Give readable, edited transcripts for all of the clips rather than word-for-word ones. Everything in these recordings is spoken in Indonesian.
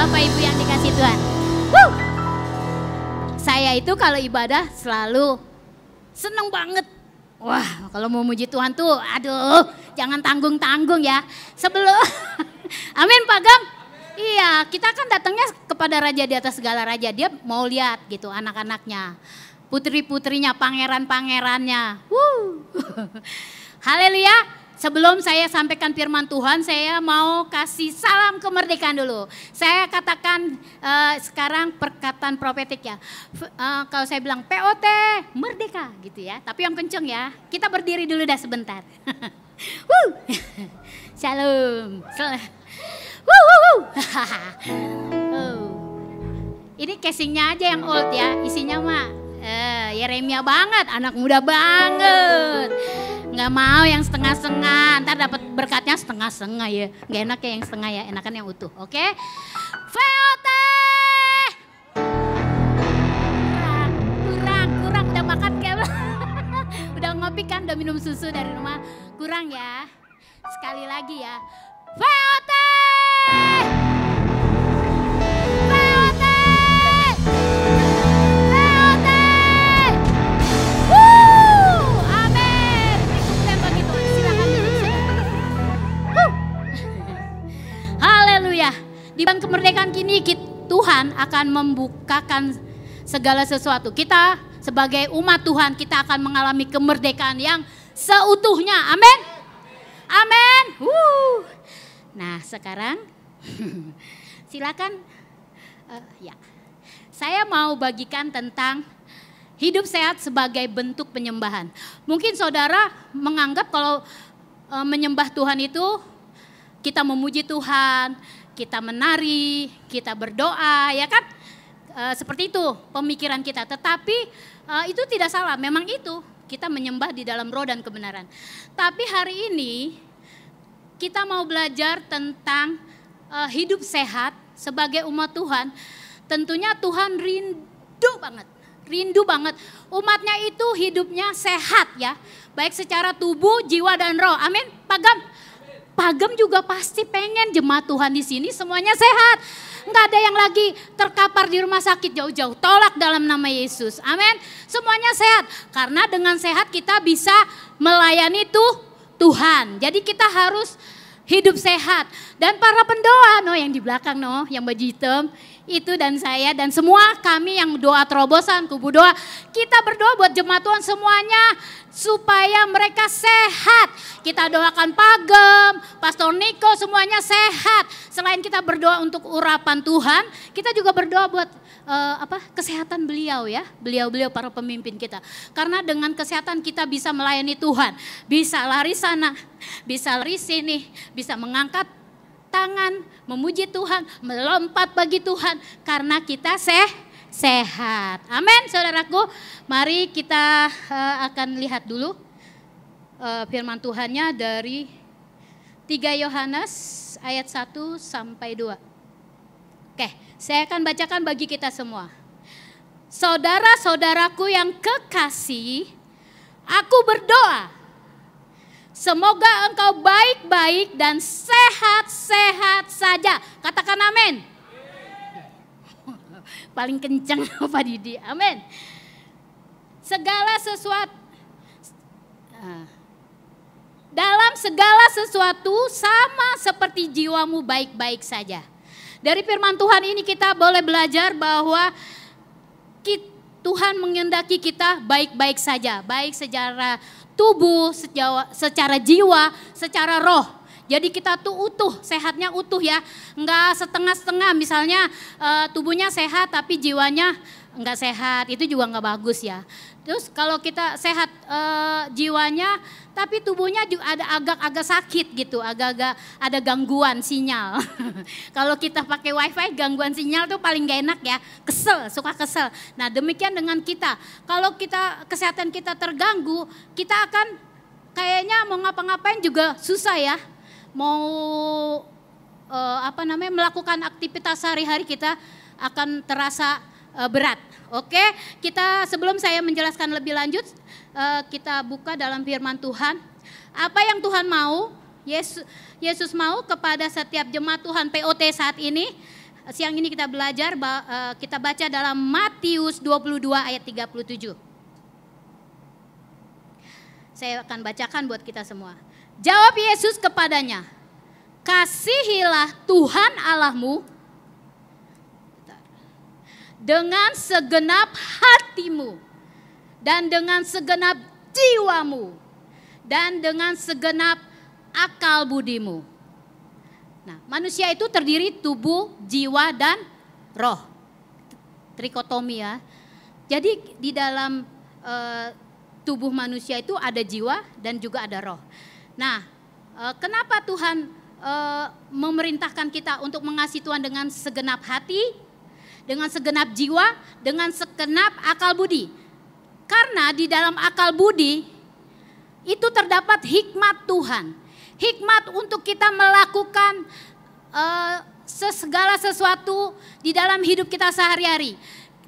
Bapak Ibu yang dikasih Tuhan. Wuh. Saya itu kalau ibadah selalu seneng banget. Wah, kalau mau muji Tuhan tuh, aduh, jangan tanggung-tanggung ya. Sebelum, amin Pak Gam. Iya, kita kan datangnya kepada Raja di atas segala raja. Dia mau lihat gitu anak-anaknya, putri-putrinya, pangeran-pangerannya. Haleluya. Sebelum saya sampaikan firman Tuhan, saya mau kasih salam kemerdekaan dulu. Saya katakan sekarang perkataan profetik ya. Kalau saya bilang POT, merdeka gitu ya. Tapi yang kenceng ya, kita berdiri dulu dah sebentar. Shalom. Ini casingnya aja yang old ya, isinya mah Yeremia banget, anak muda banget. Nggak mau yang setengah-setengah, ntar dapat berkatnya setengah-setengah ya. Nggak enak ya yang setengah ya, enakan yang utuh. Oke? VOT! Kurang, udah makan kayak udah ngopi kan, udah minum susu dari rumah. Kurang ya. Sekali lagi ya. VOT! VOT! Haleluya. Di bulan kemerdekaan kini Tuhan akan membukakan segala sesuatu. Kita sebagai umat Tuhan kita akan mengalami kemerdekaan yang seutuhnya. Amin. Amin. Nah sekarang silakan ya. Saya mau bagikan tentang hidup sehat sebagai bentuk penyembahan. Mungkin saudara menganggap kalau menyembah Tuhan itu kita memuji Tuhan, kita menari, kita berdoa, ya kan? Seperti itu pemikiran kita. Tetapi itu tidak salah, memang itu kita menyembah di dalam roh dan kebenaran. Tapi hari ini kita mau belajar tentang hidup sehat sebagai umat Tuhan. Tentunya Tuhan rindu banget umatnya itu hidupnya sehat ya. Baik secara tubuh, jiwa dan roh. Amin. Pak Gam juga pasti pengen jemaat Tuhan di sini semuanya sehat. Enggak ada yang lagi terkapar di rumah sakit jauh-jauh. Tolak dalam nama Yesus. Amin. Semuanya sehat. Karena dengan sehat kita bisa melayani Tuhan. Jadi kita harus hidup sehat. Dan para pendoa yang di belakang yang baju hitam. Itu dan saya dan semua kami yang doa terobosan, kubu doa. Kita berdoa buat jemaat Tuhan semuanya supaya mereka sehat. Kita doakan Pak Gem, Pastor Niko semuanya sehat. Selain kita berdoa untuk urapan Tuhan, kita juga berdoa buat kesehatan beliau ya. Beliau para pemimpin kita. Karena dengan kesehatan kita bisa melayani Tuhan. Bisa lari sana, bisa lari sini, bisa mengangkat tangan, memuji Tuhan, melompat bagi Tuhan karena kita sehat. Amin saudaraku. Mari kita akan lihat dulu firman Tuhannya dari 3 Yohanes ayat 1 sampai 2. Oke, saya akan bacakan bagi kita semua. Saudara-saudaraku yang kekasih, aku berdoa semoga engkau baik-baik dan sehat-sehat saja. Katakan amin. Paling kencang Pak Didi. Amin. Dalam segala sesuatu sama seperti jiwamu baik-baik saja. Dari firman Tuhan ini kita boleh belajar bahwa Tuhan mengendaki kita baik-baik saja. Baik secara tubuh, secara jiwa, secara roh. Jadi kita tuh utuh, sehatnya utuh ya. Enggak setengah-setengah, misalnya tubuhnya sehat tapi jiwanya enggak sehat, itu juga enggak bagus ya. Terus kalau kita sehat jiwanya tapi tubuhnya juga ada agak-agak sakit gitu, agak-agak ada gangguan sinyal. Kalau kita pakai wifi gangguan sinyal tuh paling gak enak ya, suka kesel. Nah demikian dengan kita, kalau kesehatan kita terganggu, kita akan kayaknya mau ngapa-ngapain juga susah ya. Mau melakukan aktivitas sehari-hari kita akan terasa berat. Oke, kita sebelum saya menjelaskan lebih lanjut, kita buka dalam firman Tuhan. Apa yang Tuhan mau, Yesus mau kepada setiap jemaat Tuhan POT saat ini. siang ini kita belajar, kita baca dalam Matius 22 ayat 37. Saya akan bacakan buat kita semua. Jawab Yesus kepadanya, kasihilah Tuhan Allahmu dengan segenap hatimu dan dengan segenap jiwamu dan dengan segenap akal budimu. Nah, manusia itu terdiri tubuh, jiwa, dan roh. Trikotomi ya. Jadi di dalam tubuh manusia itu ada jiwa dan juga ada roh. Nah, kenapa Tuhan memerintahkan kita untuk mengasihi Tuhan dengan segenap hati, dengan segenap jiwa, dengan segenap akal budi? Karena di dalam akal budi itu terdapat hikmat Tuhan. Hikmat untuk kita melakukan segala sesuatu di dalam hidup kita sehari-hari.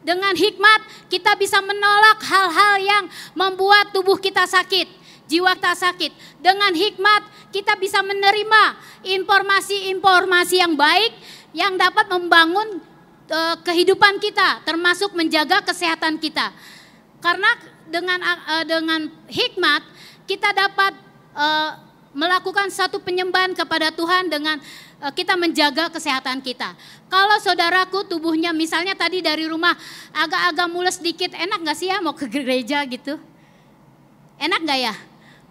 Dengan hikmat kita bisa menolak hal-hal yang membuat tubuh kita sakit, jiwa kita sakit. Dengan hikmat kita bisa menerima informasi-informasi yang baik yang dapat membangun kehidupan kita, termasuk menjaga kesehatan kita. Karena dengan hikmat kita dapat melakukan satu penyembahan kepada Tuhan dengan kita menjaga kesehatan kita. Kalau saudaraku tubuhnya misalnya tadi dari rumah agak-agak mules dikit, enak gak sih ya mau ke gereja gitu? Enak gak ya?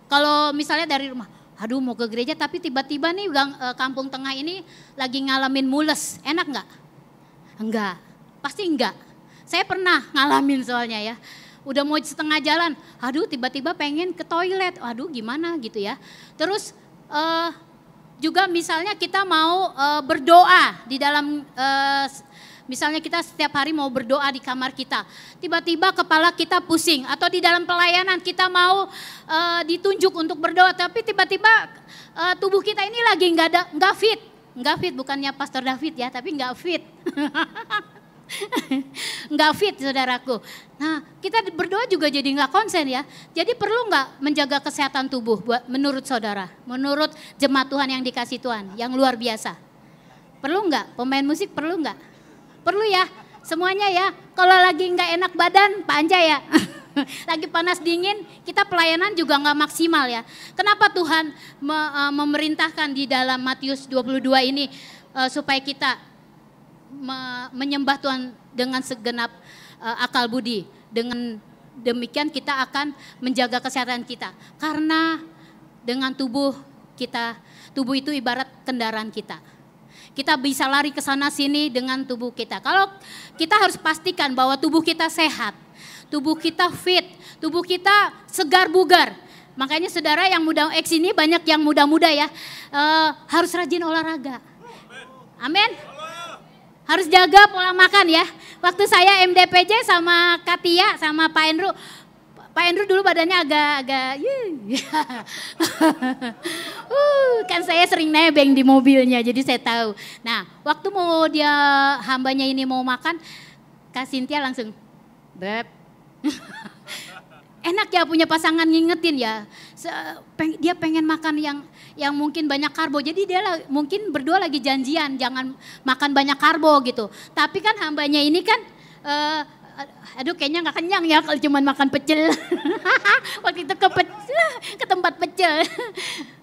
Kalau misalnya dari rumah, aduh mau ke gereja tapi tiba-tiba nih kampung tengah ini lagi ngalamin mules, enak gak? Enggak, pasti enggak. Saya pernah ngalamin soalnya ya. Udah mau setengah jalan, aduh tiba-tiba pengen ke toilet, aduh gimana gitu ya. Terus juga misalnya kita mau berdoa di dalam, misalnya kita setiap hari mau berdoa di kamar kita. Tiba-tiba kepala kita pusing atau di dalam pelayanan kita mau ditunjuk untuk berdoa. Tapi tiba-tiba tubuh kita ini lagi nggak fit. Nggak fit, bukannya Pastor David ya, tapi nggak fit. Nggak fit saudaraku. Nah kita berdoa juga jadi nggak konsen ya. Jadi perlu nggak menjaga kesehatan tubuh menurut saudara, menurut jemaat Tuhan yang dikasih Tuhan, yang luar biasa. Perlu nggak? Pemain musik perlu nggak? Perlu ya, semuanya ya. Kalau lagi nggak enak badan, Pak Anja ya. Lagi panas dingin, kita pelayanan juga nggak maksimal ya. Kenapa Tuhan memerintahkan di dalam Matius 22 ini supaya kita menyembah Tuhan dengan segenap akal budi. Dengan demikian kita akan menjaga kesehatan kita. Karena dengan tubuh kita, tubuh itu ibarat kendaraan kita. Kita bisa lari ke sana sini dengan tubuh kita. Kalau kita harus pastikan bahwa tubuh kita sehat, tubuh kita fit, tubuh kita segar bugar. Makanya saudara yang muda X ini banyak yang muda-muda ya, harus rajin olahraga. Amin. Harus jaga pola makan ya. Waktu saya MDPJ sama Katia sama Pak Andrew dulu badannya agak kan saya sering nebeng di mobilnya jadi saya tahu. Nah waktu mau hambanya ini mau makan, Kak Cynthia langsung, Beb. Enak ya punya pasangan ngingetin ya. Dia pengen makan yang mungkin banyak karbo. Jadi dia mungkin berdua lagi janjian jangan makan banyak karbo gitu. Tapi kan hambanya ini kan aduh kayaknya nggak kenyang ya kalau cuma makan pecel. Waktu itu ke tempat pecel.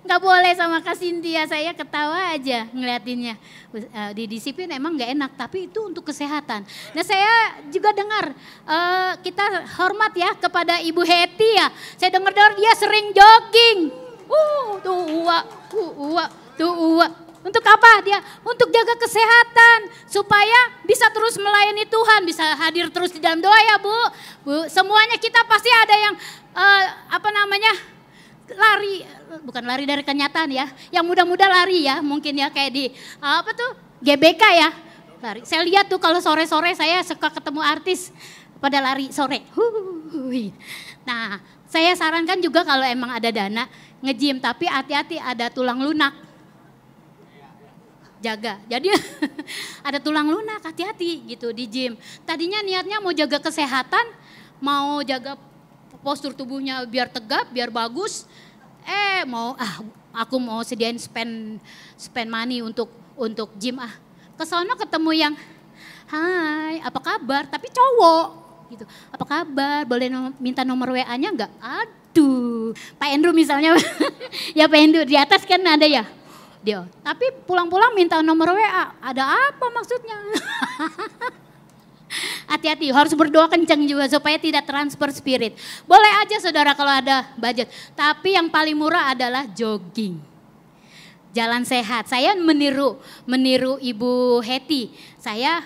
Nggak boleh sama Kak Cynthia, saya ketawa aja ngeliatinnya. Di disiplin emang nggak enak, tapi itu untuk kesehatan. Nah saya juga dengar, kita hormat ya kepada Ibu Heti ya. Saya dengar dia sering jogging. Tuh uwa. Untuk apa dia? Untuk jaga kesehatan supaya bisa terus melayani Tuhan, bisa hadir terus di dalam doa ya Bu. Semuanya kita pasti ada yang bukan lari dari kenyataan ya. Yang muda-muda lari ya, mungkin ya kayak di GBK ya. Lari. Saya lihat tuh kalau sore-sore saya suka ketemu artis pada lari sore. Nah, saya sarankan juga kalau emang ada dana nge-gym, tapi hati-hati ada tulang lunak. Jaga. Jadi ada tulang lunak, hati-hati gitu di gym. Tadinya niatnya mau jaga kesehatan, mau jaga postur tubuhnya biar tegap, biar bagus. Aku mau sediain spend money untuk gym Ke sono ketemu yang, hai apa kabar, tapi cowok gitu. Apa kabar, boleh minta nomor WA-nya enggak? Aduh, Pak Endro misalnya, ya Pak Endro di atas kan ada ya. Dia, tapi pulang-pulang minta nomor WA, ada apa maksudnya? Hati-hati, harus berdoa kencang juga supaya tidak transfer spirit. Boleh aja saudara kalau ada budget, tapi yang paling murah adalah jogging. Jalan sehat. Saya meniru Ibu Heti. Saya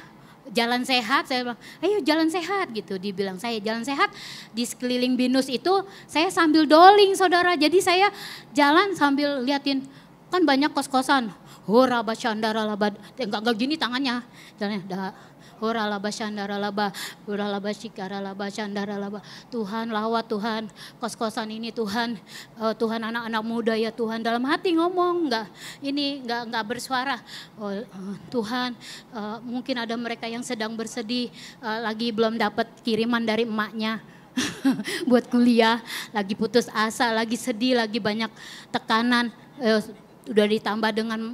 jalan sehat, saya bilang, ayo jalan sehat gitu. Dibilang saya jalan sehat di sekeliling Binus itu saya sambil doling saudara. Jadi saya jalan sambil liatin, kan banyak kos-kosan. Hora basyandara laba, enggak gini tangannya. Jalannya hora laba syandara laba, hora laba syikara laba syandara laba. Tuhan lawat Tuhan, kos-kosan ini Tuhan, Tuhan anak-anak muda ya Tuhan. Dalam hati ngomong enggak bersuara. Tuhan, mungkin ada mereka yang sedang bersedih, lagi belum dapat kiriman dari emaknya. Buat kuliah, lagi putus asa, lagi sedih, lagi banyak tekanan, udah ditambah dengan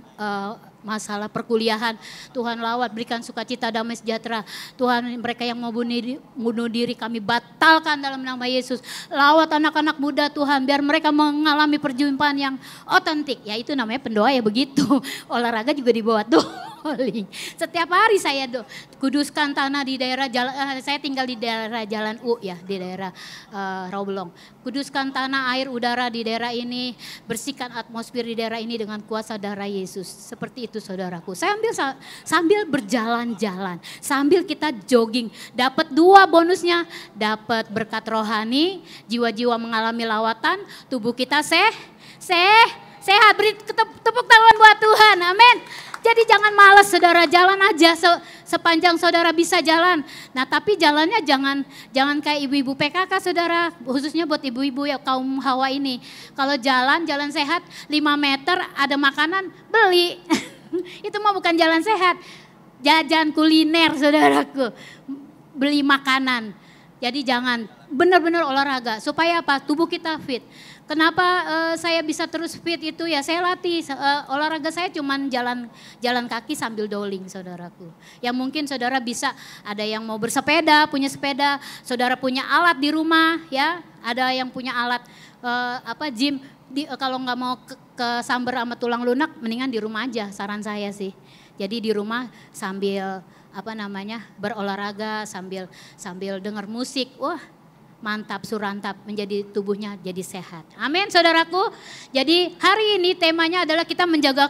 masalah perkuliahan. Tuhan lawat, berikan sukacita, damai sejahtera. Tuhan, mereka yang mau bunuh diri kami batalkan dalam nama Yesus. Lawat anak-anak muda Tuhan, biar mereka mengalami perjumpaan yang otentik. Ya itu namanya pendoa ya begitu. Olahraga juga dibawa doling. Setiap hari saya kuduskan tanah di daerah jalan, saya tinggal di daerah Jalan U ya, di daerah Rawabelong. Kuduskan tanah, air, udara di daerah ini, bersihkan atmosfer di daerah ini dengan kuasa darah Yesus. Seperti itu saudaraku. Saya sambil berjalan-jalan, sambil kita jogging, dapat 2 bonusnya, dapat berkat rohani, jiwa-jiwa mengalami lawatan, tubuh kita sehat. Beri tepuk tangan buat Tuhan, amin. Jadi jangan malas saudara, jalan aja sepanjang saudara bisa jalan. Nah tapi jalannya jangan kayak ibu-ibu PKK saudara, khususnya buat ibu-ibu ya kaum Hawa ini. Kalau jalan sehat 5 meter ada makanan beli, itu mah bukan jalan sehat. Jajan kuliner saudaraku, beli makanan. Jadi jangan, benar-benar olahraga supaya apa? Tubuh kita fit. Kenapa saya bisa terus fit itu ya saya latih olahraga saya cuman jalan kaki sambil doling saudaraku. Ya mungkin saudara bisa ada yang mau bersepeda, punya sepeda, saudara punya alat di rumah ya, ada yang punya alat gym. Kalau nggak mau ke samber sama tulang lunak, mendingan di rumah aja saran saya sih. Jadi di rumah sambil berolahraga sambil dengar musik, wah mantap surantap, menjadi tubuhnya jadi sehat. Amin saudaraku. Jadi hari ini temanya adalah kita menjaga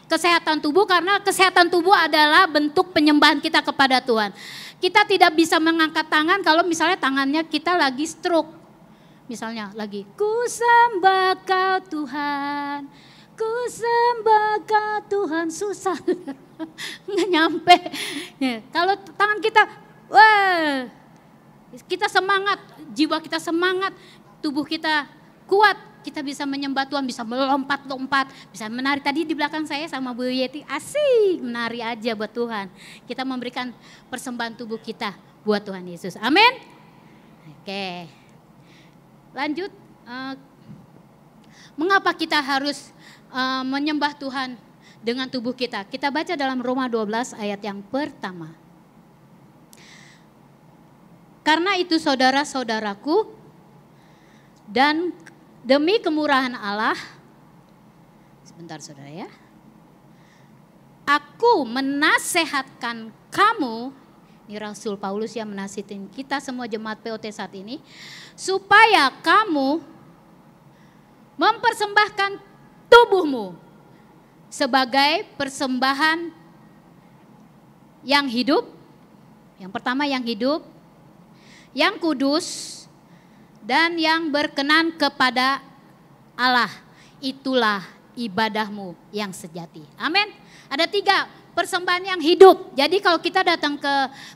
kesehatan tubuh karena kesehatan tubuh adalah bentuk penyembahan kita kepada Tuhan. Kita tidak bisa mengangkat tangan kalau misalnya tangannya kita lagi stroke. Misalnya lagi, ku sembah kau Tuhan, ku sembah kau Tuhan, susah. Nggak nyampe. Kalau tangan kita, wah. Kita semangat, jiwa kita semangat, tubuh kita kuat, kita bisa menyembah Tuhan, bisa melompat-lompat, bisa menari. Tadi di belakang saya sama Bu Yeti, asik menari aja buat Tuhan. Kita memberikan persembahan tubuh kita buat Tuhan Yesus. Amin. Oke, lanjut. Mengapa kita harus menyembah Tuhan dengan tubuh kita? Kita baca dalam Roma 12 ayat yang pertama. Karena itu saudara-saudaraku, dan demi kemurahan Allah, sebentar saudara ya, aku menasehatkan kamu, ini Rasul Paulus yang menasihatin kita semua jemaat POT saat ini, supaya kamu mempersembahkan tubuhmu sebagai persembahan yang hidup. Yang pertama yang hidup, yang kudus, dan yang berkenan kepada Allah. Itulah ibadahmu yang sejati. Amin. Ada 3 persembahan yang hidup. Jadi kalau kita datang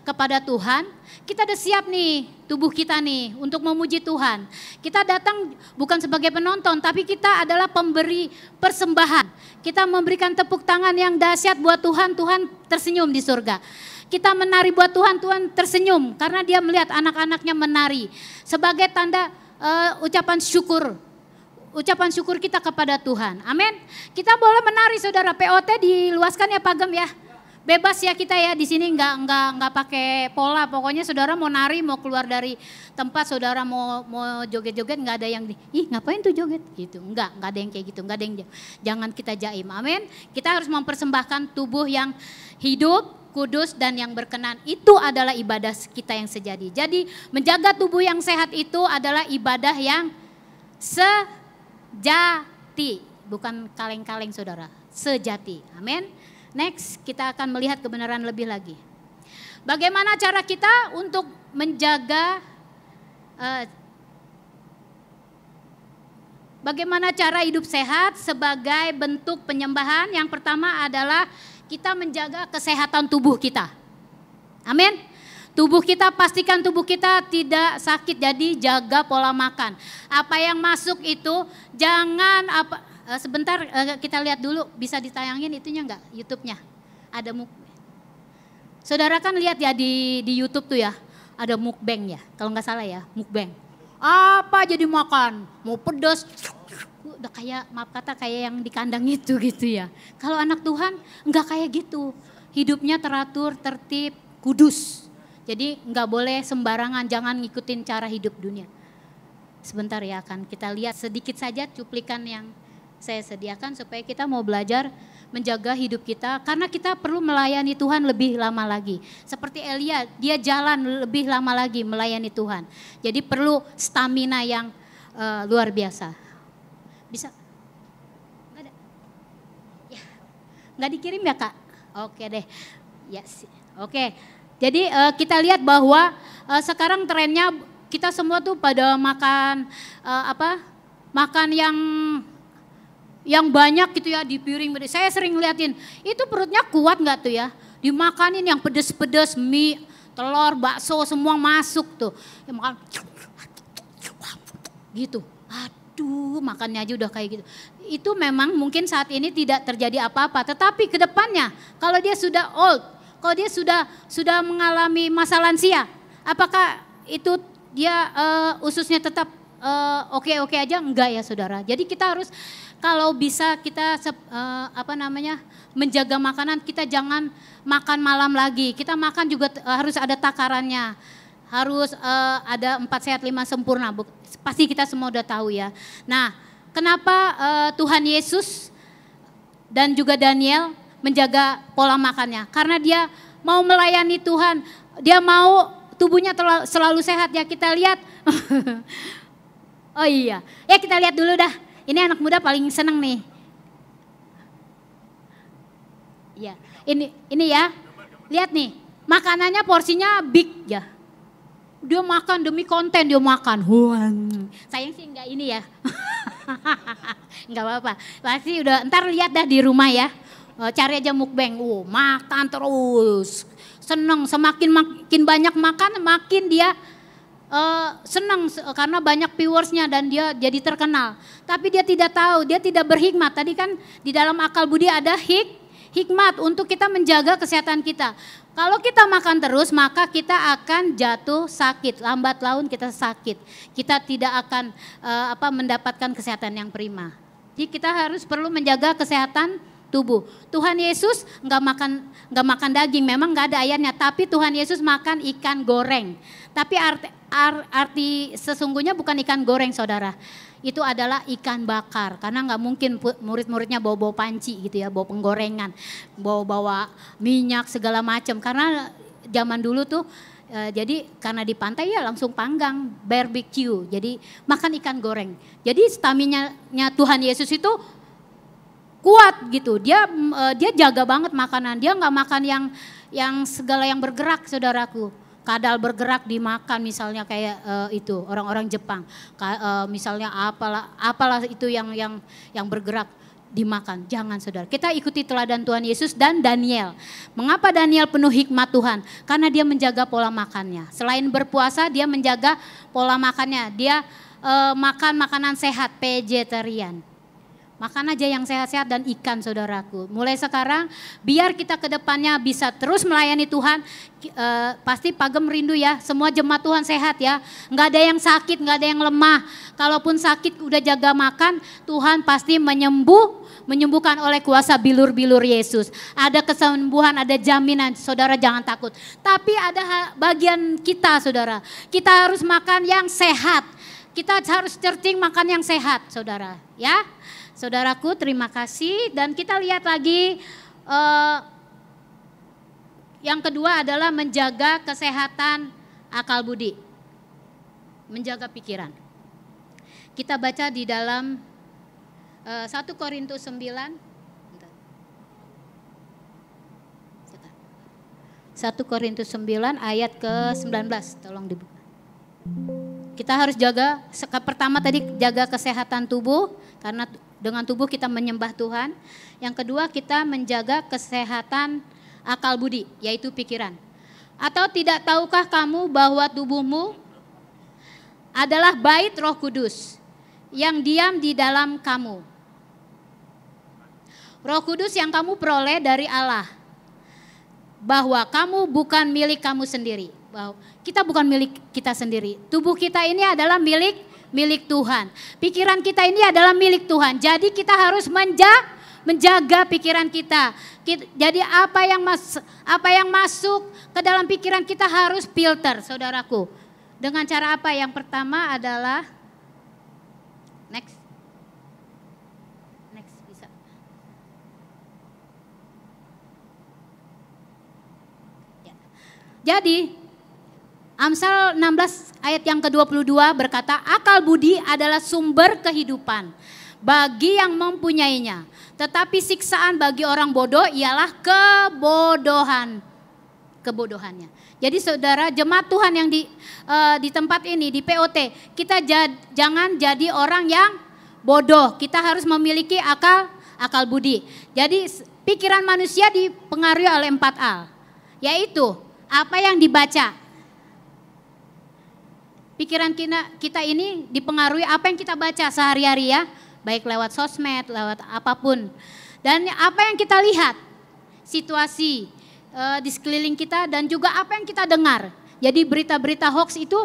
kepada Tuhan, kita udah siap nih tubuh kita nih untuk memuji Tuhan. Kita datang bukan sebagai penonton, tapi kita adalah pemberi persembahan. Kita memberikan tepuk tangan yang dahsyat buat Tuhan, Tuhan tersenyum di surga. Kita menari buat Tuhan, Tuhan tersenyum karena dia melihat anak-anaknya menari. Sebagai tanda ucapan syukur kita kepada Tuhan. Amin. Kita boleh menari saudara, POT diluaskan ya Pagem ya. Bebas ya kita ya di sini nggak pakai pola. Pokoknya saudara mau nari, mau keluar dari tempat, saudara mau joget-joget, nggak ada yang ih ngapain tuh joget gitu. Nggak ada yang kayak gitu, nggak ada yang jangan kita jaim. Amin. Kita harus mempersembahkan tubuh yang hidup, kudus dan yang berkenan. Itu adalah ibadah kita yang sejati. Jadi menjaga tubuh yang sehat itu adalah ibadah yang sejati, bukan kaleng-kaleng saudara. Sejati. Amin. Next, kita akan melihat kebenaran lebih lagi. Bagaimana cara kita untuk menjaga, bagaimana cara hidup sehat sebagai bentuk penyembahan? Yang pertama adalah kita menjaga kesehatan tubuh kita. Amin. Tubuh kita, pastikan tubuh kita tidak sakit, jadi jaga pola makan. Apa yang masuk itu jangan sebentar kita lihat dulu, bisa ditayangin itunya enggak, YouTube-nya. Ada saudara kan lihat ya di YouTube tuh ya, ada mukbang ya, kalau nggak salah ya, mukbang. Apa jadi makan, mau pedas, udah kayak maaf kata kayak yang di kandang itu gitu ya. Kalau anak Tuhan nggak kayak gitu, hidupnya teratur, tertib, kudus. Jadi nggak boleh sembarangan, jangan ngikutin cara hidup dunia. Sebentar ya, akan kita lihat sedikit saja cuplikan yang saya sediakan supaya kita mau belajar menjaga hidup kita, karena kita perlu melayani Tuhan lebih lama lagi. Seperti Elia, dia jalan lebih lama lagi melayani Tuhan. Jadi perlu stamina yang luar biasa. Bisa? Nggak ada? Ya, nggak dikirim ya Kak? Oke deh. Ya, oke. Jadi kita lihat bahwa sekarang trennya kita semua tuh pada makan makan yang banyak gitu ya di piring. Saya sering liatin, itu perutnya kuat nggak tuh ya? Dimakanin yang pedes-pedes, mie, telur, bakso semua masuk tuh. Yang makan gitu. Aduh, makannya aja udah kayak gitu. Itu memang mungkin saat ini tidak terjadi apa-apa, tetapi ke depannya kalau dia sudah old, kalau dia sudah mengalami masa lansia, apakah itu dia ususnya tetap oke-oke aja? Enggak ya saudara. Jadi kita harus, kalau bisa kita menjaga makanan, kita jangan makan malam lagi. Kita makan juga harus ada takarannya. Harus ada 4 sehat 5 sempurna. Pasti kita semua udah tahu ya. Nah, kenapa Tuhan Yesus dan juga Daniel menjaga pola makannya? Karena dia mau melayani Tuhan. Dia mau tubuhnya selalu sehat ya. Kita lihat. Oh iya. Ya kita lihat dulu dah. Ini anak muda paling seneng nih. Ya, ini ya. Lihat nih, makanannya porsinya big ya. Dia makan demi konten, dia makan. Sayang sih enggak ini ya. Enggak apa-apa. Pasti udah, ntar lihat dah di rumah ya. Cari aja mukbang. Makan terus. Seneng, semakin banyak makan, makin dia senang karena banyak viewersnya dan dia jadi terkenal. Tapi dia tidak tahu, dia tidak berhikmat. Tadi kan di dalam akal budi ada hikmat untuk kita menjaga kesehatan kita. Kalau kita makan terus maka kita akan jatuh sakit, lambat laun kita sakit. Kita tidak akan mendapatkan kesehatan yang prima. Jadi kita harus perlu menjaga kesehatan tubuh. Tuhan Yesus nggak makan daging, memang nggak ada ayatnya, tapi Tuhan Yesus makan ikan goreng. Tapi arti sesungguhnya bukan ikan goreng saudara, itu adalah ikan bakar. Karena nggak mungkin murid-muridnya bawa panci gitu ya, bawa penggorengan, bawa minyak segala macam. Karena zaman dulu tuh jadi karena di pantai ya langsung panggang, barbecue. Jadi makan ikan goreng. Jadi stamina-nya Tuhan Yesus itu kuat gitu. Dia jaga banget makanan. Dia nggak makan yang segala yang bergerak saudaraku. Kadal bergerak dimakan misalnya kayak itu orang-orang Jepang. Misalnya apalah itu yang bergerak dimakan. Jangan saudara. Kita ikuti teladan Tuhan Yesus dan Daniel. Mengapa Daniel penuh hikmat Tuhan? Karena dia menjaga pola makannya. Selain berpuasa dia menjaga pola makannya. Dia makan makanan sehat, vegetarian. Makan aja yang sehat-sehat dan ikan saudaraku. Mulai sekarang biar kita ke depannya bisa terus melayani Tuhan. Pasti Pagem rindu ya, semua jemaat Tuhan sehat ya. Nggak ada yang sakit, nggak ada yang lemah. Kalaupun sakit udah jaga makan, Tuhan pasti menyembuhkan oleh kuasa bilur-bilur Yesus. Ada kesembuhan, ada jaminan, saudara jangan takut. Tapi ada bagian kita, saudara. Kita harus makan yang sehat. Kita harus searching makan yang sehat, saudara. Ya, saudaraku, terima kasih. Dan kita lihat lagi yang kedua adalah menjaga kesehatan akal budi. Menjaga pikiran. Kita baca di dalam 1 Korintus 9. 1 Korintus 9 ayat ke-19. Tolong dibuka. Kita harus jaga, pertama tadi jaga kesehatan tubuh, karena dengan tubuh kita menyembah Tuhan. Yang kedua kita menjaga kesehatan akal budi, yaitu pikiran. Atau tidak tahukah kamu bahwa tubuhmu adalah bait Roh Kudus yang diam di dalam kamu. Roh Kudus yang kamu peroleh dari Allah. Bahwa kamu bukan milik kamu sendiri. Bahwa kita bukan milik kita sendiri. Tubuh kita ini adalah milik Tuhan. Pikiran kita ini adalah milik Tuhan. Jadi kita harus menjaga pikiran kita. Jadi apa yang masuk ke dalam pikiran kita harus filter, saudaraku. Dengan cara apa? Yang pertama adalah next bisa. Ya. Jadi Amsal 16 ayat yang ke-22 berkata, akal budi adalah sumber kehidupan bagi yang mempunyainya. Tetapi siksaan bagi orang bodoh ialah kebodohannya. Jadi saudara, jemaat Tuhan yang di tempat ini, di POT, kita jangan jadi orang yang bodoh. Kita harus memiliki akal budi. Jadi pikiran manusia dipengaruhi oleh 4 hal. Yaitu apa yang dibaca. Pikiran kita ini dipengaruhi apa yang kita baca sehari-hari ya. Baik lewat sosmed, lewat apapun. Dan apa yang kita lihat, situasi di sekeliling kita dan juga apa yang kita dengar. Jadi berita-berita hoax itu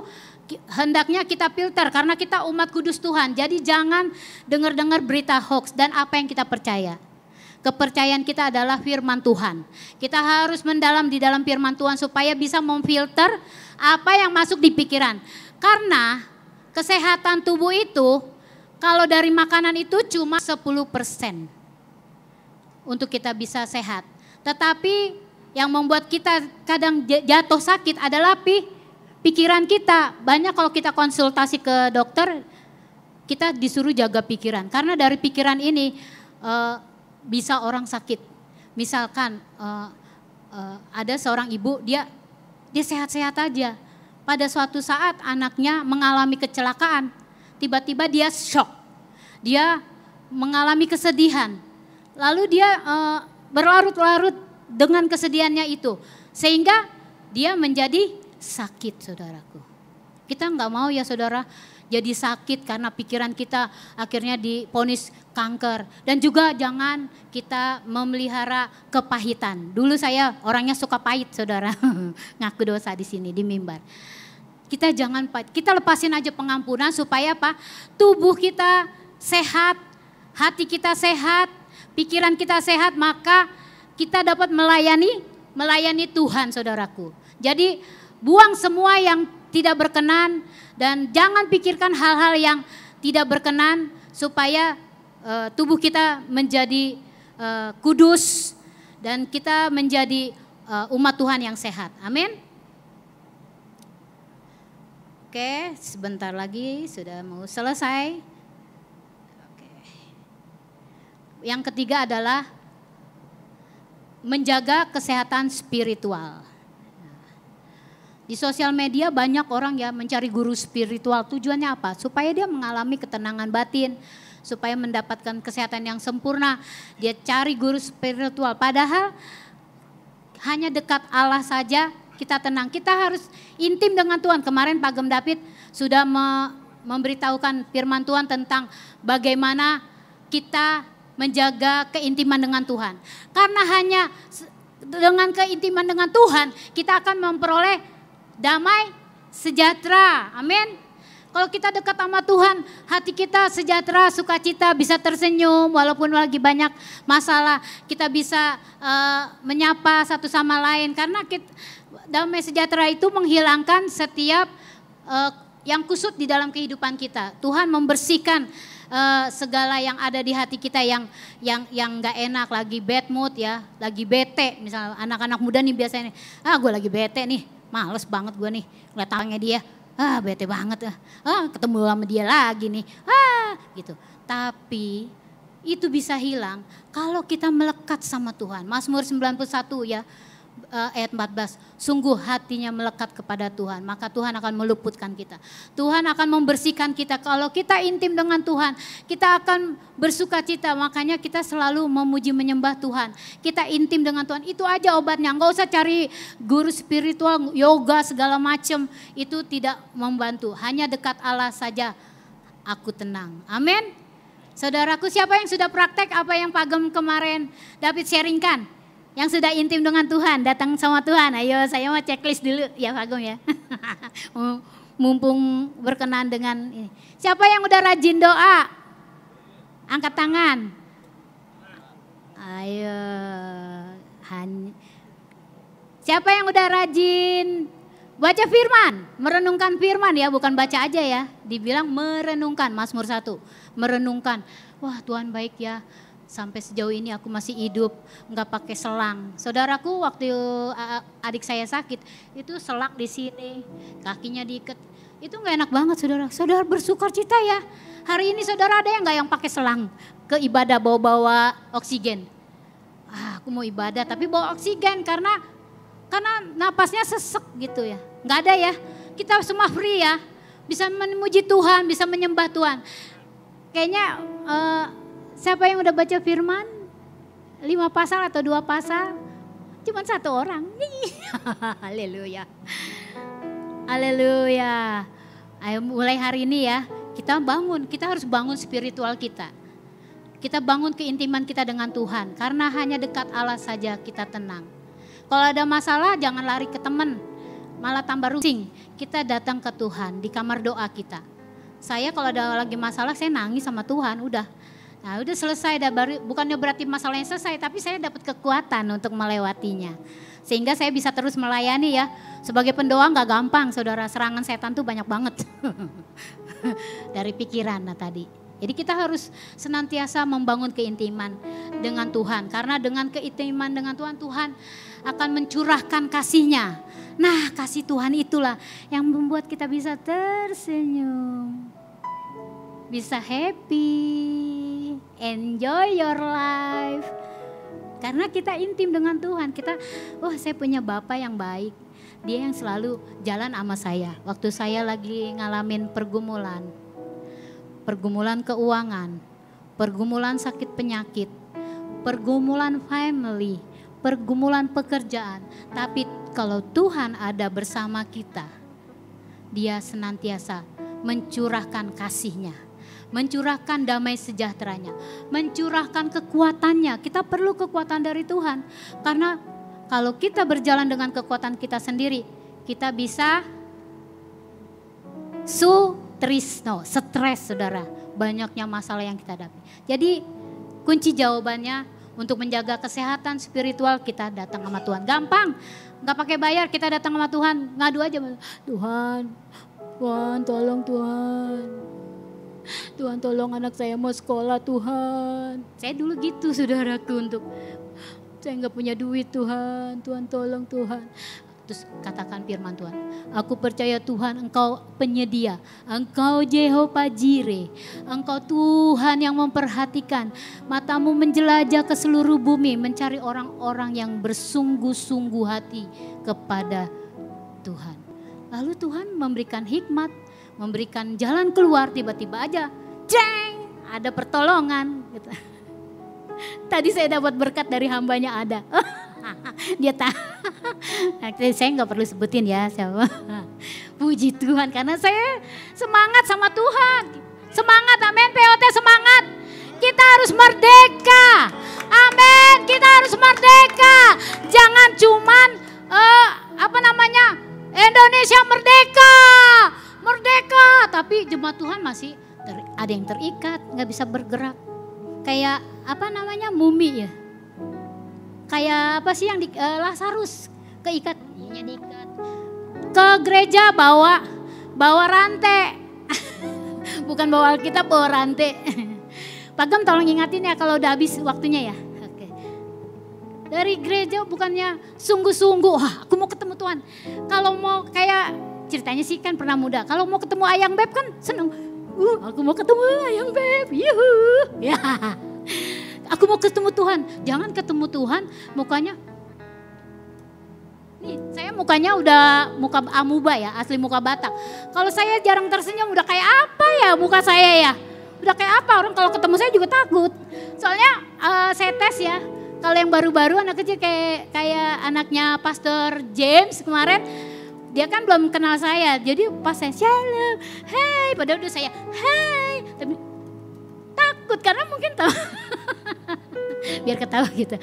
hendaknya kita filter karena kita umat kudus Tuhan. Jadi jangan dengar-dengar berita hoax dan apa yang kita percaya. Kepercayaan kita adalah firman Tuhan. Kita harus mendalam di dalam firman Tuhan supaya bisa memfilter apa yang masuk di pikiran. Karena kesehatan tubuh itu kalau dari makanan itu cuma 10% untuk kita bisa sehat. Tetapi yang membuat kita kadang jatuh sakit adalah pikiran kita. Banyak kalau kita konsultasi ke dokter, kita disuruh jaga pikiran. Karena dari pikiran ini bisa orang sakit. Misalkan ada seorang ibu, dia sehat-sehat aja. Pada suatu saat anaknya mengalami kecelakaan. Tiba-tiba dia shock. Dia mengalami kesedihan. Lalu dia berlarut-larut dengan kesedihannya itu. Sehingga dia menjadi sakit, saudaraku. Kita nggak mau ya saudara jadi sakit karena pikiran kita akhirnya divonis kanker. Dan juga jangan kita memelihara kepahitan. Dulu saya orangnya suka pahit saudara. Ngaku dosa di sini di mimbar. Kita jangan pahit. Kita lepasin aja pengampunan supaya apa? Tubuh kita sehat, hati kita sehat, pikiran kita sehat, maka kita dapat melayani Tuhan, saudaraku. Jadi buang semua yang tidak berkenan dan jangan pikirkan hal-hal yang tidak berkenan supaya tubuh kita menjadi kudus dan kita menjadi umat Tuhan yang sehat. Amin. Oke, sebentar lagi sudah mau selesai. Oke. Yang ketiga adalah menjaga kesehatan spiritual. Di sosial media banyak orang ya mencari guru spiritual. Tujuannya apa? Supaya dia mengalami ketenangan batin, supaya mendapatkan kesehatan yang sempurna. Dia cari guru spiritual. Padahal hanya dekat Allah saja kita tenang. Kita harus intim dengan Tuhan. Kemarin Pak Gem David sudah memberitahukan firman Tuhan tentang bagaimana kita menjaga keintiman dengan Tuhan. Karena hanya dengan keintiman dengan Tuhan kita akan memperoleh damai sejahtera. Amin. Kalau kita dekat sama Tuhan, hati kita sejahtera, sukacita, bisa tersenyum walaupun lagi banyak masalah. Kita bisa menyapa satu sama lain karena damai sejahtera itu menghilangkan setiap yang kusut di dalam kehidupan kita. Tuhan membersihkan segala yang ada di hati kita yang nggak enak, lagi bad mood ya, lagi bete. Misalnya anak-anak muda nih biasanya, gue lagi bete nih, males banget gue nih ngeliat tangannya dia. Bete banget, ketemu sama dia lagi nih, gitu. Tapi itu bisa hilang kalau kita melekat sama Tuhan. Mazmur 91 ya, ayat 14, sungguh hatinya melekat kepada Tuhan, maka Tuhan akan meluputkan kita. Tuhan akan membersihkan kita. Kalau kita intim dengan Tuhan, kita akan bersuka cita. Makanya kita selalu memuji menyembah Tuhan. Kita intim dengan Tuhan, itu aja obatnya. Nggak usah cari guru spiritual, yoga segala macam, itu tidak membantu. Hanya dekat Allah saja aku tenang. Amin. Saudaraku, siapa yang sudah praktek apa yang Pak Gem kemarin David sharingkan? Yang sudah intim dengan Tuhan, datang sama Tuhan. Ayo saya mau checklist dulu ya Pak Gem ya. Mumpung berkenan dengan ini. Siapa yang udah rajin doa? Angkat tangan. Ayo. Siapa yang udah rajin baca firman? Merenungkan firman ya, bukan baca aja ya. Dibilang merenungkan, Mazmur 1. Merenungkan. Wah Tuhan baik ya. Sampai sejauh ini aku masih hidup, nggak pakai selang. Saudaraku, waktu adik saya sakit, itu selak di sini, kakinya diikat. Itu nggak enak banget, saudara. Saudara bersuka cita ya. Hari ini saudara ada yang nggak yang pakai selang ke ibadah bawa oksigen. Aku mau ibadah tapi bawa oksigen karena napasnya sesek gitu ya. Nggak ada ya. Kita semua free ya, bisa memuji Tuhan, bisa menyembah Tuhan. Kayaknya siapa yang udah baca firman? 5 pasal atau 2 pasal? Cuman 1 orang. Haleluya. Haleluya. Ayo mulai hari ini ya, kita harus bangun spiritual kita. Kita bangun keintiman kita dengan Tuhan. Karena hanya dekat Allah saja kita tenang. Kalau ada masalah jangan lari ke teman. Malah tambah rusing. Kita datang ke Tuhan di kamar doa kita. Saya kalau ada lagi masalah saya nangis sama Tuhan, udah. Nah udah selesai, bukannya berarti masalahnya selesai, tapi saya dapat kekuatan untuk melewatinya. Sehingga saya bisa terus melayani ya. Sebagai pendoa gak gampang saudara, serangan setan tuh banyak banget. Dari pikiran tadi. Jadi kita harus senantiasa membangun keintiman dengan Tuhan. Karena dengan keintiman dengan Tuhan, Tuhan akan mencurahkan kasih-Nya. Nah kasih Tuhan itulah yang membuat kita bisa tersenyum. Bisa happy, enjoy your life. Karena kita intim dengan Tuhan. Saya punya Bapa yang baik. Dia yang selalu jalan sama saya. Waktu saya lagi ngalamin pergumulan keuangan, pergumulan sakit penyakit, pergumulan family, pergumulan pekerjaan. Tapi kalau Tuhan ada bersama kita, Dia senantiasa mencurahkan kasih-Nya. Mencurahkan damai sejahteranya, mencurahkan kekuatannya. Kita perlu kekuatan dari Tuhan. Karena kalau kita berjalan dengan kekuatan kita sendiri, kita bisa stres saudara. Banyaknya masalah yang kita hadapi. Jadi kunci jawabannya untuk menjaga kesehatan spiritual kita datang sama Tuhan. Gampang, gak pakai bayar, kita datang sama Tuhan. Ngadu aja, Tuhan tolong Tuhan. Tuhan tolong anak saya mau sekolah Tuhan. Saya dulu gitu saudaraku, saya gak punya duit Tuhan tolong Tuhan. Terus katakan firman Tuhan, aku percaya Tuhan Engkau penyedia, Engkau Jehovah Jireh, Engkau Tuhan yang memperhatikan, matamu menjelajah ke seluruh bumi, mencari orang-orang yang bersungguh-sungguh hati kepada Tuhan. Lalu Tuhan memberikan hikmat, memberikan jalan keluar, tiba-tiba aja, jeng, ada pertolongan. Gitu. Tadi saya dapat berkat dari hambanya ada. Dia saya nggak perlu sebutin ya siapa. Puji Tuhan karena saya semangat sama Tuhan. Semangat, amin. POT semangat. Kita harus merdeka. Amin. Kita harus merdeka. Jangan cuman Indonesia merdeka. Tapi jemaat Tuhan masih ada yang terikat, nggak bisa bergerak. Kayak apa namanya, mumi ya. Kayak apa sih yang Lazarus keikat, iya diikat. Ke gereja bawa rantai. Bukan bawa Alkitab, bawa rantai. Pagam tolong ingatin ya kalau udah habis waktunya ya. Oke. Dari gereja bukannya sungguh-sungguh, wah aku mau ketemu Tuhan. Kalau mau kayak ceritanya sih kan pernah muda. Kalau mau ketemu Ayang Beb kan seneng. Aku mau ketemu Ayang Beb. Yuhu. Ya. Aku mau ketemu Tuhan. Jangan ketemu Tuhan mukanya. Nih, saya mukanya udah muka amuba ya, asli muka Batak. Kalau saya jarang tersenyum, udah kayak apa ya muka saya ya? Udah kayak apa, orang kalau ketemu saya juga takut. Soalnya saya tes ya, kalau yang baru-baru anak kecil kayak anaknya Pastor James kemarin, dia kan belum kenal saya. Jadi pas saya shalom, hai, padahal udah saya hai, tapi takut karena mungkin tahu. Biar ketawa gitu.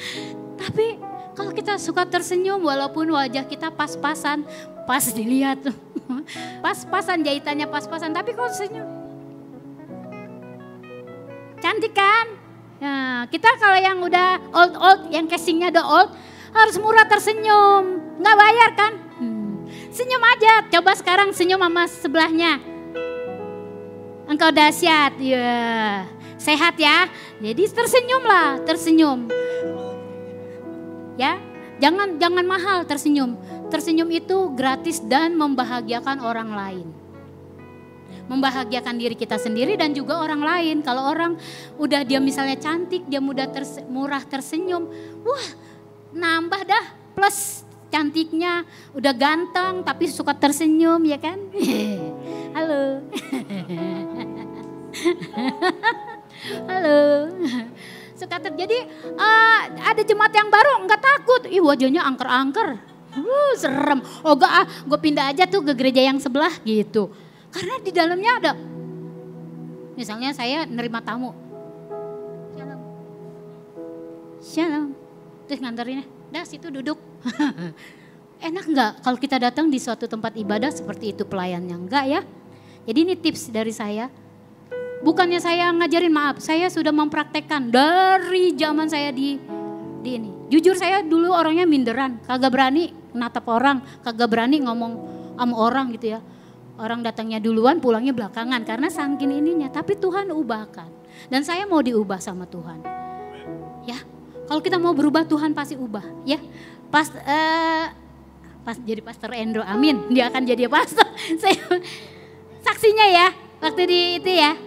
Tapi kalau kita suka tersenyum walaupun wajah kita pas-pasan, pas dilihat. Pas-pasan jahitannya pas-pasan, tapi kalau senyum. Cantik kan? Nah, kita kalau yang udah old, yang casingnya udah old, harus murah tersenyum. Nggak bayar kan? Senyum aja, coba sekarang senyum sama sebelahnya. Engkau dahsyat, ya. Sehat ya, jadi tersenyumlah, tersenyum. Ya, jangan mahal tersenyum. Tersenyum itu gratis dan membahagiakan orang lain. Membahagiakan diri kita sendiri dan juga orang lain. Kalau orang udah dia misalnya cantik, dia murah tersenyum, wah nambah dah plus cantiknya. Udah ganteng tapi suka tersenyum ya kan? Halo. Halo. Suka terjadi ada jemaat yang baru nggak takut, ih wajahnya angker-angker, serem. Oh gue pindah aja tuh ke gereja yang sebelah gitu. Karena di dalamnya ada, misalnya saya nerima tamu, shalom, shalom, terus nganterin, dah situ duduk. Enak nggak kalau kita datang di suatu tempat ibadah seperti itu pelayannya? Enggak ya. Jadi ini tips dari saya. Bukannya saya ngajarin, maaf, saya sudah mempraktekkan dari zaman saya di ini. Jujur saya dulu orangnya minderan, kagak berani natap orang, kagak berani ngomong sama orang gitu ya. Orang datangnya duluan, pulangnya belakangan karena saking ininya. Tapi Tuhan ubahkan dan saya mau diubah sama Tuhan. Ya, kalau kita mau berubah Tuhan pasti ubah. Ya, pas jadi Pastor Endro, amin. Dia akan jadi pastor. Saya saksinya ya, waktu di itu ya.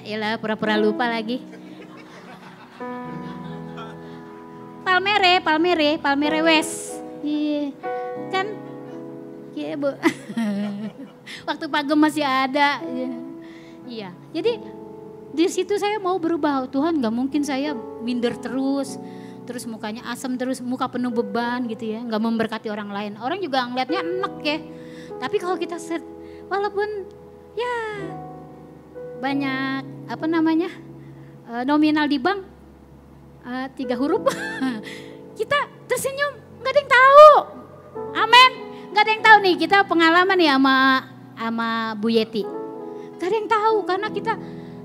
Yalah pura-pura lupa lagi. Palmere West. Iya. Kan? Iya, Bu. Waktu Pagem masih ada. Iya. Jadi di situ saya mau berubah. Tuhan, enggak mungkin saya minder terus mukanya asam terus, muka penuh beban gitu ya, enggak memberkati orang lain. Orang juga ngeliatnya enak ya. Tapi kalau kita walaupun ya banyak nominal di bank 3 huruf kita tersenyum, nggak ada yang tahu, amin, nggak ada yang tahu nih. Kita pengalaman ya sama Bu Yeti, nggak ada yang tahu karena kita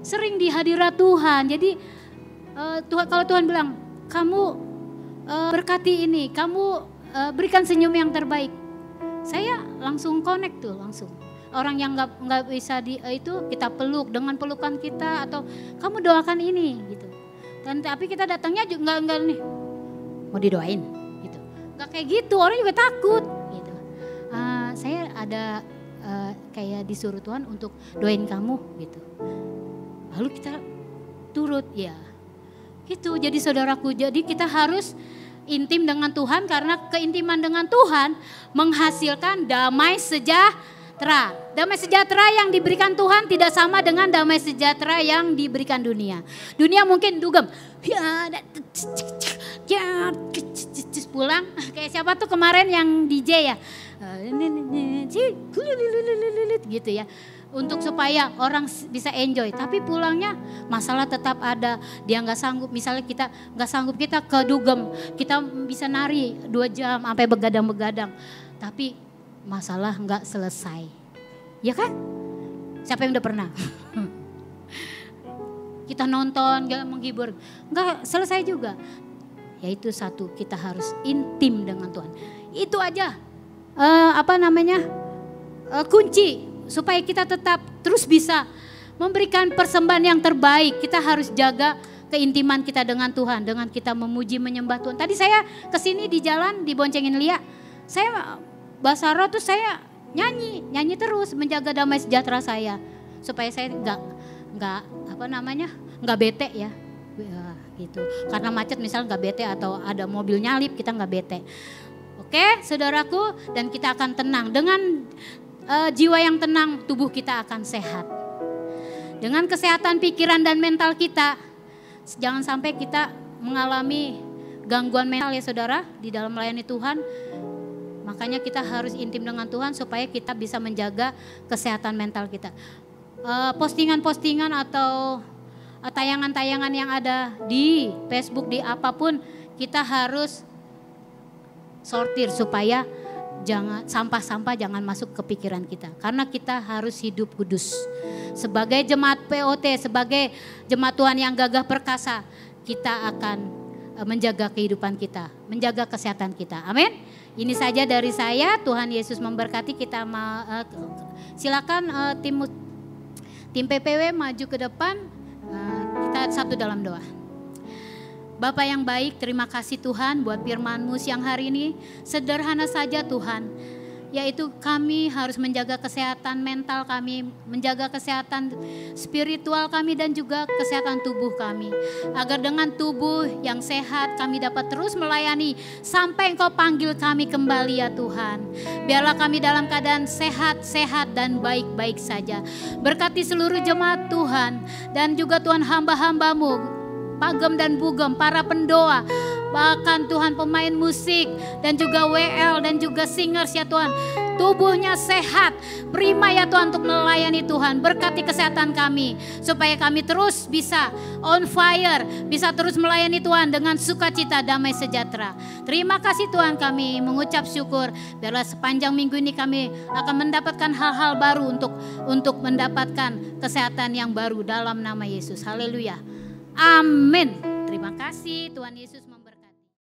sering di hadirat Tuhan. Jadi kalau Tuhan bilang kamu berkati ini, kamu berikan senyum yang terbaik, saya langsung connect tuh langsung. Orang yang nggak bisa itu kita peluk dengan pelukan kita atau kamu doakan ini gitu. Dan tapi kita datangnya juga nggak nih mau didoain gitu. Nggak kayak gitu, orang juga takut gitu. Saya ada kayak disuruh Tuhan untuk doain kamu gitu. Lalu kita turut ya. Gitu. Jadi saudaraku, jadi kita harus intim dengan Tuhan karena keintiman dengan Tuhan menghasilkan damai sejahtera. Damai sejahtera yang diberikan Tuhan tidak sama dengan damai sejahtera yang diberikan dunia. Dunia mungkin dugem, pulang kayak siapa tuh kemarin yang DJ ya, gitu ya. Untuk supaya orang bisa enjoy, tapi pulangnya masalah tetap ada. Dia nggak sanggup, misalnya kita nggak sanggup, kita ke dugem, kita bisa nari 2 jam sampai begadang-begadang, tapi masalah nggak selesai. Ya kan? Siapa yang udah pernah? Kita nonton, gak menghibur, gak selesai juga. Yaitu satu, kita harus intim dengan Tuhan. Itu aja kunci supaya kita tetap terus bisa memberikan persembahan yang terbaik. Kita harus jaga keintiman kita dengan Tuhan, dengan kita memuji menyembah Tuhan. Tadi saya kesini di jalan diboncengin Lia, saya bahasa roh tuh saya nyanyi terus menjaga damai sejahtera saya supaya saya nggak bete ya, gitu. Karena macet misal nggak bete atau ada mobil nyalip kita nggak bete. Oke, saudaraku, dan kita akan tenang dengan jiwa yang tenang, tubuh kita akan sehat. Dengan kesehatan pikiran dan mental kita, jangan sampai kita mengalami gangguan mental ya saudara di dalam melayani Tuhan. Makanya kita harus intim dengan Tuhan supaya kita bisa menjaga kesehatan mental kita. Postingan-postingan atau tayangan-tayangan yang ada di Facebook, di apapun, kita harus sortir supaya sampah-sampah jangan masuk ke pikiran kita. Karena kita harus hidup kudus. Sebagai jemaat POT, sebagai jemaat Tuhan yang gagah perkasa, kita akan menjaga kehidupan kita, menjaga kesehatan kita. Amin. Ini saja dari saya. Tuhan Yesus memberkati kita. Silakan tim PPW maju ke depan. Kita satu dalam doa. Bapa yang baik, terima kasih Tuhan buat firman-Mu siang hari ini. Sederhana saja Tuhan, yaitu kami harus menjaga kesehatan mental kami, menjaga kesehatan spiritual kami dan juga kesehatan tubuh kami. Agar dengan tubuh yang sehat kami dapat terus melayani sampai Engkau panggil kami kembali ya Tuhan. Biarlah kami dalam keadaan sehat-sehat dan baik-baik saja. Berkati seluruh jemaat Tuhan dan juga Tuhan hamba-hamba-Mu, Pagem dan Bugem, para pendoa, bahkan Tuhan pemain musik dan juga WL dan juga singers ya Tuhan. Tubuhnya sehat, prima ya Tuhan untuk melayani Tuhan. Berkati kesehatan kami supaya kami terus bisa on fire, bisa terus melayani Tuhan dengan sukacita damai sejahtera. Terima kasih Tuhan, kami mengucap syukur. Biarlah sepanjang minggu ini kami akan mendapatkan hal-hal baru untuk mendapatkan kesehatan yang baru dalam nama Yesus. Haleluya. Amin. Terima kasih Tuhan Yesus.